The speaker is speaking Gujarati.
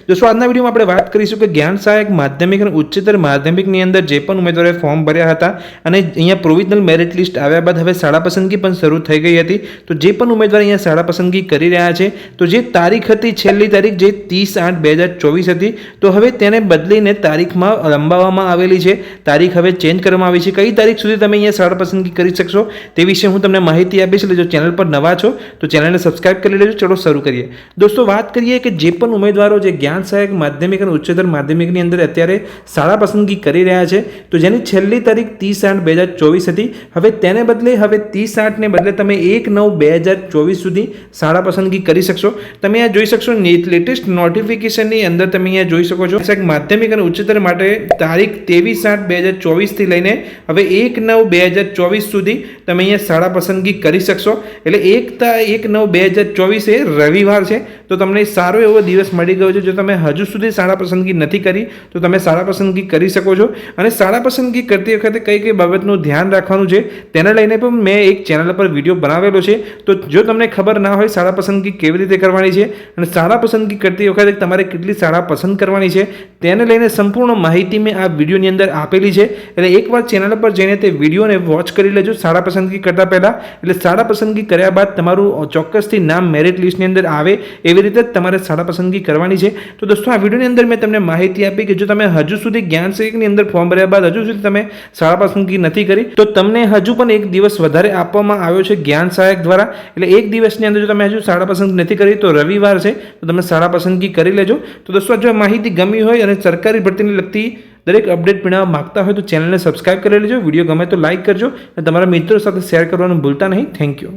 दोस्तों આજના વિડીયોમાં આપણે વાત કરીશું કે જ્ઞાન સહાયક માધ્યમિક અને ઉચ્ચતર માધ્યમિકની અંદર જે પણ ઉમેદવારોએ ફોર્મ ભર્યા હતા અને અહીંયા પ્રોવિઝનલ મેરિટ લિસ્ટ આવ્યા બાદ હવે શાળા પસંદગી પણ શરૂ થઈ ગઈ હતી, તો જે પણ ઉમેદવાર અહીંયા શાળા પસંદગી કરી રહ્યા છે તો જે તારીખ હતી, છેલ્લી તારીખ જે 30/8/2024 હતી, તો હવે તેને બદલીને તારીખમાં લંબાવવામાં આવેલી છે. તારીખ હવે ચેન્જ કરવામાં આવી છે. કઈ તારીખ સુધી તમે અહીંયા શાળા પસંદગી કરી શકશો તે વિશે હું તમને માહિતી આપીશ. એટલે જો ચેનલ પર નવા છો તો ચેનલને સબસ્ક્રાઇબ કરી લેજો. ચલો શરૂ કરીએ. દોસ્તો વાત કરીએ કે જે પણ ઉમેદવારો જે જ્ઞાન સહાયક માધ્યમિક અને ઉચ્ચતર માધ્યમિકની અંદર અત્યારે શાળા પસંદગી કરી રહ્યા છે તો જેની છેલ્લી તારીખ 30/8/2024 હતી, હવે તેને બદલે હવે 30/8 બદલે તમે 1/9/2024 સુધી શાળા પસંદગી કરી શકશો. તમે આ જોઈ શકશો લેટેસ્ટ નોટિફિકેશનની અંદર તમે અહીંયા જોઈ શકો છો માધ્યમિક અને ઉચ્ચતર માટે તારીખ 23/8/2024 થી લઈને હવે 1/9/2024 સુધી તમે અહીંયા શાળા પસંદગી કરી શકશો. એટલે 1/9/2024 એ રવિવાર છે, તો તમને સારો એવો દિવસ મળી ગયો છે. જો તમે હજુ સુધી શાળા પસંદગી નથી કરી તો તમે શાળા પસંદગી કરી શકો છો. અને શાળા પસંદગી કરતી વખતે કઈ કઈ બાબતનું ધ્યાન રાખવાનું છે તેને લઈને પણ મેં એક ચેનલ પર વિડીયો બનાવેલો છે. તો જો તમને ખબર ના હોય શાળા પસંદગી કેવી રીતે કરવાની છે અને શાળા પસંદગી કરતી વખતે તમારે કેટલી શાળા પસંદ કરવાની છે તેને લઈને સંપૂર્ણ માહિતી મેં આ વિડીયોની અંદર આપેલી છે. એટલે એકવાર ચેનલ પર જઈને તે વિડીયોને વોચ કરી લેજો શાળા પસંદગી કરતાં પહેલાં. એટલે શાળા પસંદગી કર્યા બાદ તમારું ચોક્કસથી નામ મેરિટ લિસ્ટની અંદર આવે એવી રીતે જ તમારે શાળા પસંદગી કરવાની છે. તો દોસ્તો આ વિડીયોની અંદર મેં તમને માહિતી આપી કે જો તમે હજુ સુધી જ્ઞાન સહાયકની અંદર ફોર્મ ભર્યા બાદ હજુ સુધી તમે શાળા પસંદગી નથી કરી તો તમને હજુ પણ એક દિવસ વધારે આપવામાં આવ્યો છે જ્ઞાન સહાયક દ્વારા. એટલે એક દિવસની અંદર જો તમે હજુ શાળા પસંદગી નથી કરી તો રવિવાર છે, તો તમે શાળા પસંદગી કરી લેજો. તો દોસ્તો જો માહિતી ગમી હોય અને સરકારી ભરતીને લગતી દરેક અપડેટ મેળવવા માંગતા હોય તો ચેનલને સબસ્ક્રાઇબ કરી લેજો. વિડીયો ગમે તો લાઇક કરજો અને તમારા મિત્રો સાથે શેર કરવાનું ભૂલતા નહીં. Thank you.